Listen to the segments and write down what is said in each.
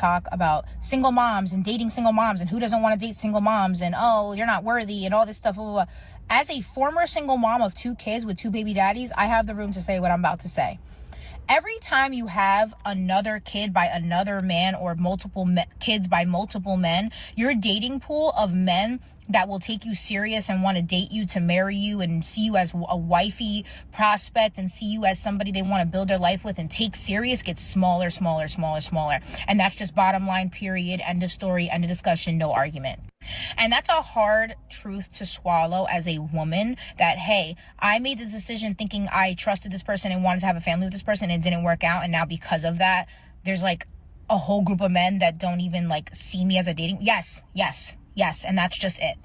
talk about single moms and dating single moms and who doesn't want to date single moms and, oh, you're not worthy and all this stuff, blah, blah, blah. As a former single mom of 2 kids with 2 baby daddies, I have the room to say what I'm about to say. Every time you have another kid by another man or multiple kids by multiple men, your dating pool of men that will take you serious and want to date you, to marry you and see you as a wifey prospect and see you as somebody they want to build their life with and take serious gets smaller, smaller, smaller, smaller. And that's just bottom line, period, end of story, end of discussion, no argument. And that's a hard truth to swallow as a woman, that, hey, I made this decision thinking I trusted this person and wanted to have a family with this person, and it didn't work out. And now because of that, there's like a whole group of men that don't even like see me as a dating. Yes. And that's just it.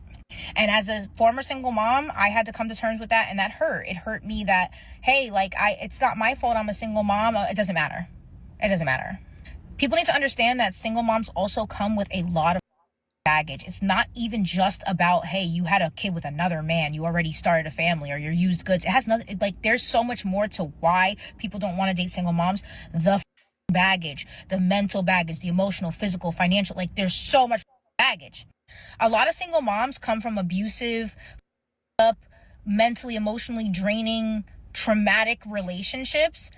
And as a former single mom, I had to come to terms with that. And that hurt. It hurt me that, hey, like it's not my fault I'm a single mom. It doesn't matter. People need to understand that single moms also come with a lot of baggage. It's not even just about, hey, you had a kid with another man, you already started a family, or you're used goods. It has nothing, like, there's so much more to why people don't want to date single moms. The baggage, the mental baggage, the emotional, physical, financial, like, there's so much baggage. A lot of single moms come from abusive, mentally, emotionally draining, traumatic relationships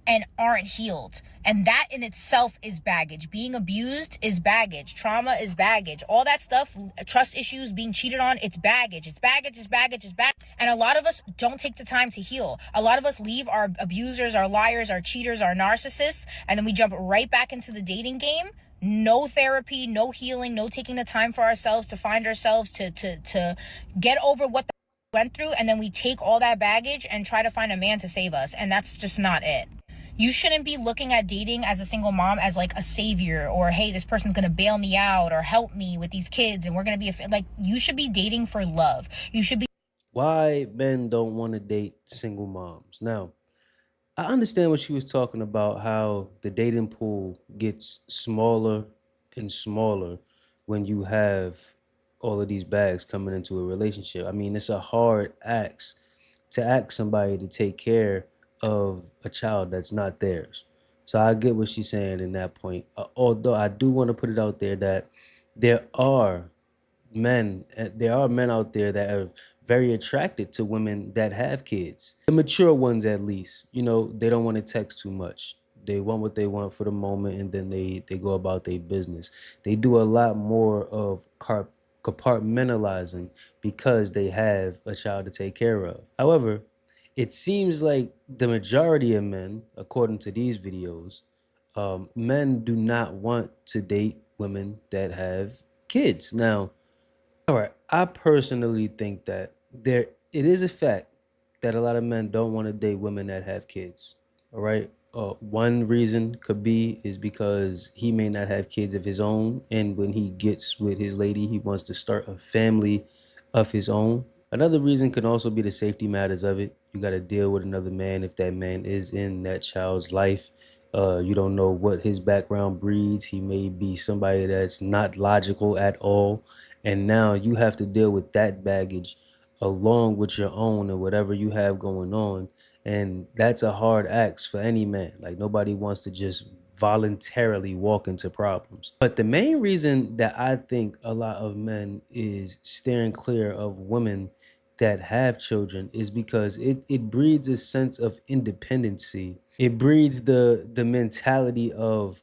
and aren't healed. And that in itself is baggage. Being abused is baggage. Trauma is baggage. All that stuff, trust issues, being cheated on, it's baggage. It's baggage. And a lot of us don't take the time to heal. A lot of us leave our abusers, our liars, our cheaters, our narcissists, and then we jump right back into the dating game. No therapy, no healing, no taking the time for ourselves to find ourselves, to get over what the went through, and then we take all that baggage and try to find a man to save us. And that's just not it. You shouldn't be looking at dating as a single mom as like a savior, or, hey, this person's going to bail me out or help me with these kids and we're going to be like, you should be dating for love. You should be. Why men don't want to date single moms. Now, I understand what she was talking about, how the dating pool gets smaller and smaller when you have all of these bags coming into a relationship. I mean, it's a hard ask to ask somebody to take care of a child that's not theirs. So I get what she's saying in that point. Although I do want to put it out there that there are there are men out there that are very attracted to women that have kids. The mature ones, at least, they don't want to text too much. They want what they want for the moment, and then they go about their business. They do a lot more of compartmentalizing because they have a child to take care of. However, it seems like the majority of men, according to these videos, men do not want to date women that have kids. Now, all right, I personally think that it is a fact that a lot of men don't want to date women that have kids. All right. One reason could be is because he may not have kids of his own, and when he gets with his lady, he wants to start a family of his own. Another reason could also be the safety matters of it. You got to deal with another man if that man is in that child's life. You don't know what his background breeds. He may be somebody that's not logical at all. And now you have to deal with that baggage along with your own and whatever you have going on. And that's a hard ask for any man. Like, nobody wants to just voluntarily walk into problems. But the main reason that I think a lot of men is steering clear of women that have children is because it breeds a sense of independency. It breeds the mentality of,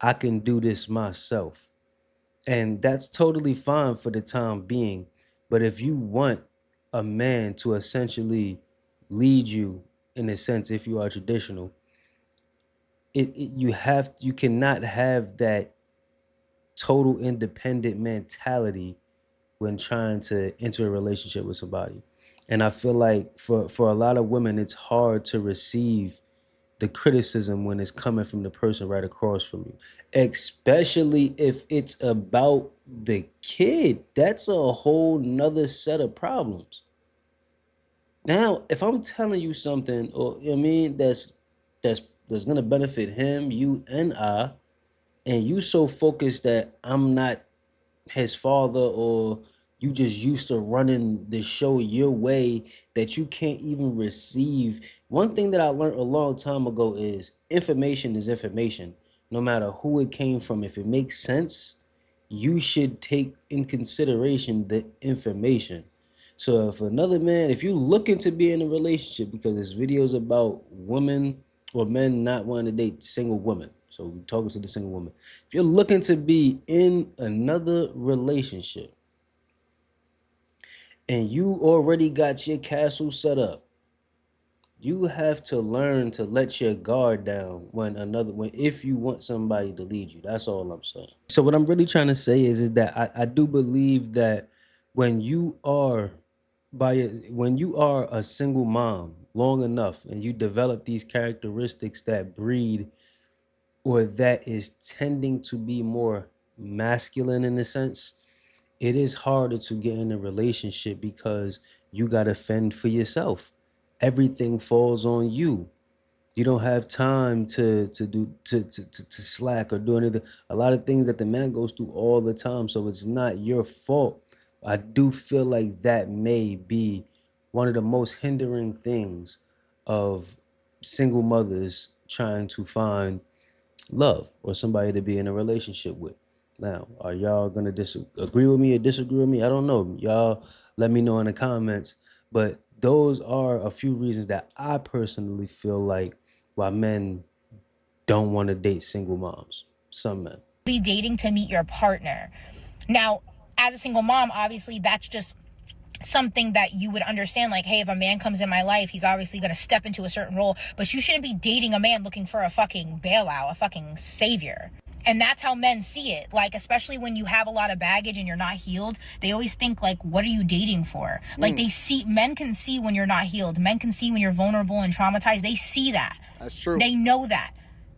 I can do this myself. And that's totally fine for the time being. But if you want a man to essentially lead you, in a sense, if you are traditional, you cannot have that total independent mentality when trying to enter a relationship with somebody. And I feel like for a lot of women, it's hard to receive the criticism when it's coming from the person right across from you, especially if it's about the kid. That's a whole nother set of problems. Now, if I'm telling you something, or I mean, that's that's gonna benefit him, you, and I, and you so focused that I'm not his father, or you just used to running the show your way, that you can't even receive. One thing that I learned a long time ago is information is information. no matter who it came from. If it makes sense, you should take in consideration the information. So if another man, if you're looking to be in a relationship, because there's videos about women or men not wanting to date single women. So we're talking to the single woman. If you're looking to be in another relationship and you already got your castle set up, you have to learn to let your guard down when if you want somebody to lead you. That's all I'm saying. So what I'm really trying to say is that I do believe that when you are when you are a single mom long enough and you develop these characteristics that breed or that is tending to be more masculine in a sense, it is harder to get in a relationship because you got to fend for yourself. Everything falls on you. You don't have time to slack or do anything. A lot of things that the man goes through all the time, so it's not your fault. I do feel like that may be one of the most hindering things of single mothers trying to find love or somebody to be in a relationship with. Now, are y'all gonna agree with me or disagree with me? I don't know. Y'all let me know in the comments. But those are a few reasons that I personally feel like why men don't want to date single moms. Some men. Be dating to meet your partner. Now, as a single mom, obviously that's just something that you would understand, like, hey, if a man comes in my life, he's obviously going to step into a certain role, but you shouldn't be dating a man looking for a fucking bailout, a fucking savior. And that's how men see it. Like, especially when you have a lot of baggage and you're not healed, they always think, like, what are you dating for? Like, men can see when you're not healed. Men can see when you're vulnerable and traumatized. They see that. That's true. They know that.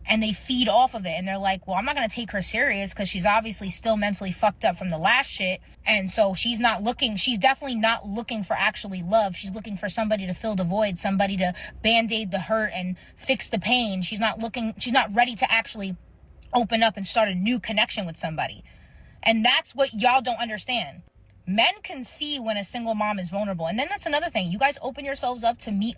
And they feed off of it. And they're like, well, I'm not going to take her serious because she's obviously still mentally fucked up from the last shit. And so she's definitely not looking for actually love. She's looking for somebody to fill the void, somebody to band-aid the hurt and fix the pain. She's not ready to actually open up and start a new connection with somebody. And that's what y'all don't understand. Men can see when a single mom is vulnerable. And then that's another thing. You guys open yourselves up to meet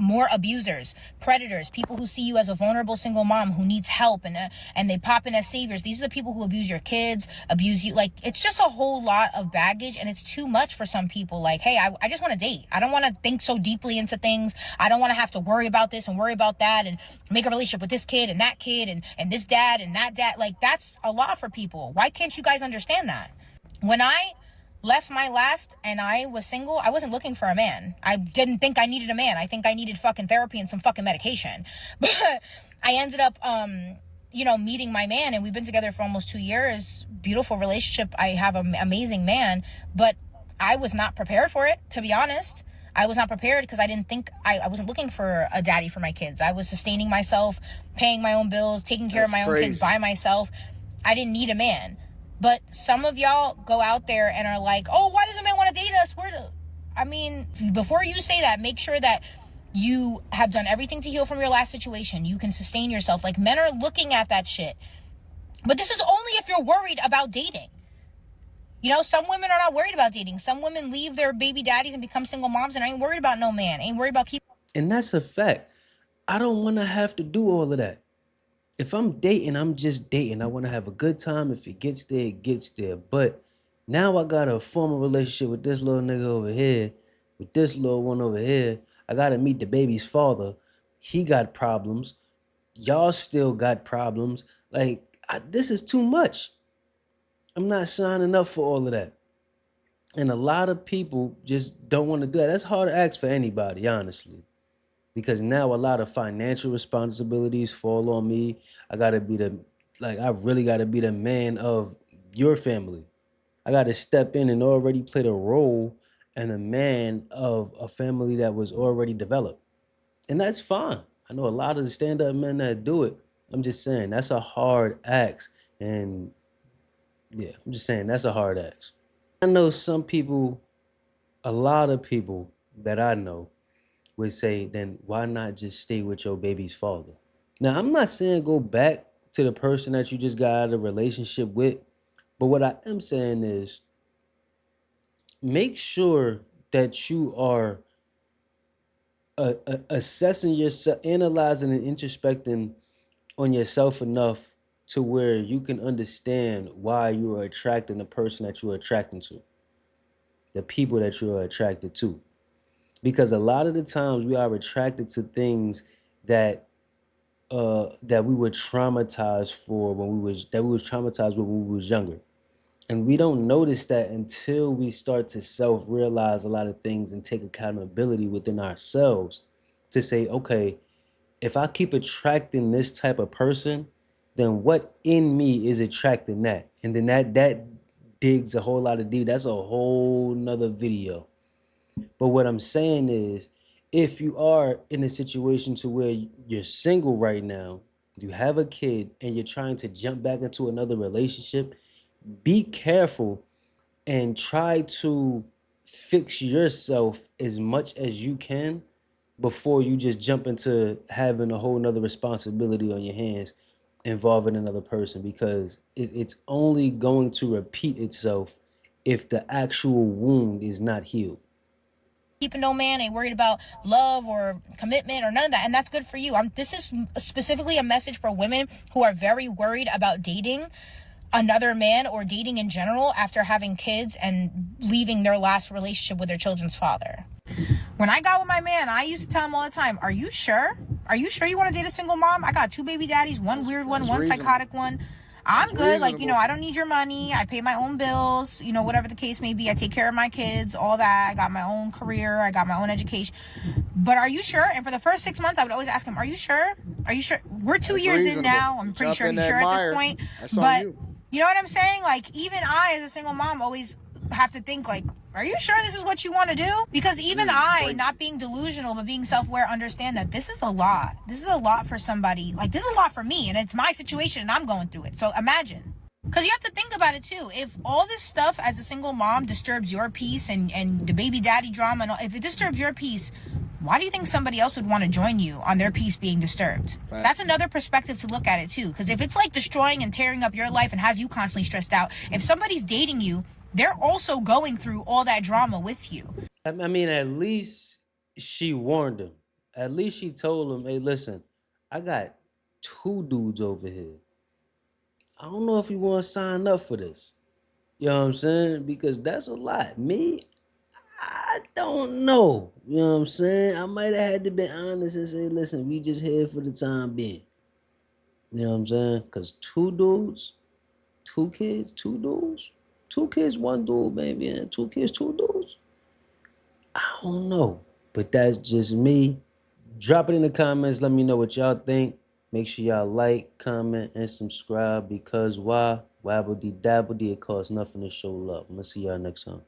more abusers, predators, people who see you as a vulnerable single mom who needs help and they pop in as saviors. These are the people who abuse your kids, abuse you. Like, it's just a whole lot of baggage, and it's too much for some people. Like, hey, I just want to date. I don't want to think so deeply into things. I don't want to have to worry about this and worry about that and make a relationship with this kid and that kid and this dad and that dad. Like, that's a lot for people. Why can't you guys understand that? When I left my last and I was single, I wasn't looking for a man. I didn't think I needed a man. I think I needed fucking therapy and some fucking medication. But I ended up meeting my man, and we've been together for almost 2 years. Beautiful relationship. I have an amazing man, but I was not prepared for it, to be honest. I was not prepared because I wasn't looking for a daddy for my kids. I was sustaining myself, paying my own bills, taking care of my own kids by myself. I didn't need a man. But some of y'all go out there and are like, oh, why does a man want to date us? Before you say that, make sure that you have done everything to heal from your last situation. You can sustain yourself. Like, men are looking at that shit. But this is only if you're worried about dating. You know, some women are not worried about dating. Some women leave their baby daddies and become single moms, and I ain't worried about no man. I ain't worried about keeping. And that's a fact. I don't want to have to do all of that. If I'm dating, I'm just dating. I want to have a good time. If it gets there, it gets there. But now I got to form a relationship with this little nigga over here, with this little one over here. I got to meet the baby's father. He got problems. Y'all still got problems. Like, this is too much. I'm not signing up for all of that. And a lot of people just don't want to do that. That's hard to ask for anybody, honestly. Because now a lot of financial responsibilities fall on me. I really gotta be the man of your family. I gotta step in and already play the role and a man of a family that was already developed. And that's fine. I know a lot of the stand-up men that do it. I'm just saying that's a hard ask. And yeah, I'm just saying that's a hard ask. I know a lot of people that I know would say, then why not just stay with your baby's father? Now, I'm not saying go back to the person that you just got out of a relationship with, but what I am saying is make sure that you are assessing yourself, analyzing and introspecting on yourself enough to where you can understand why you are attracting the person that you are attracting to, the people that you are attracted to. Because a lot of the times we are attracted to things that that we were traumatized for when we was traumatized when we was younger. And we don't notice that until we start to self-realize a lot of things and take accountability within ourselves to say, okay, if I keep attracting this type of person, then what in me is attracting that? And then that digs a whole lot of deep. That's a whole nother video. But what I'm saying is, if you are in a situation to where you're single right now, you have a kid, and you're trying to jump back into another relationship, be careful and try to fix yourself as much as you can before you just jump into having a whole nother responsibility on your hands involving another person, because it's only going to repeat itself if the actual wound is not healed. Keeping no man, ain't worried about love or commitment or none of that, and that's good for you. This is specifically a message for women who are very worried about dating another man or dating in general after having kids and leaving their last relationship with their children's father. When I got with my man, I used to tell him all the time, are you sure? Are you sure you want to date a single mom? I got 2 baby daddies, one weird one, one psychotic one. I'm good. Like, I don't need your money. I pay my own bills, whatever the case may be. I take care of my kids, all that. I got my own career. I got my own education. But are you sure? And for the first 6 months, I would always ask him, are you sure? Are you sure? We're 2 years in now. I'm pretty sure he's sure at this point. But you know what I'm saying? Like, even I, as a single mom, always have to think, like, are you sure this is what you want to do? Because even I, not being delusional, but being self-aware, understand that this is a lot. This is a lot for somebody. Like, this is a lot for me, and it's my situation, and I'm going through it. So imagine. Because you have to think about it, too. If all this stuff as a single mom disturbs your peace and the baby daddy drama, and all, if it disturbs your peace, why do you think somebody else would want to join you on their peace being disturbed? Right. That's another perspective to look at it, too. Because if it's, like, destroying and tearing up your life and has you constantly stressed out, if somebody's dating you, they're also going through all that drama with you. I mean, at least she warned him. At least she told him, hey, listen, I got 2 dudes over here. I don't know if you want to sign up for this. You know what I'm saying? Because that's a lot. Me, I don't know. You know what I'm saying? I might have had to be honest and say, listen, we just here for the time being. You know what I'm saying? Because 2 dudes, 2 kids, 2 dudes, 2 kids, 1 dude, baby, and 2 kids, 2 dudes. I don't know. But that's just me. Drop it in the comments. Let me know what y'all think. Make sure y'all like, comment, and subscribe, because why? Wabble-dee dabble-dee, it costs nothing to show love. I'm gonna see y'all next time.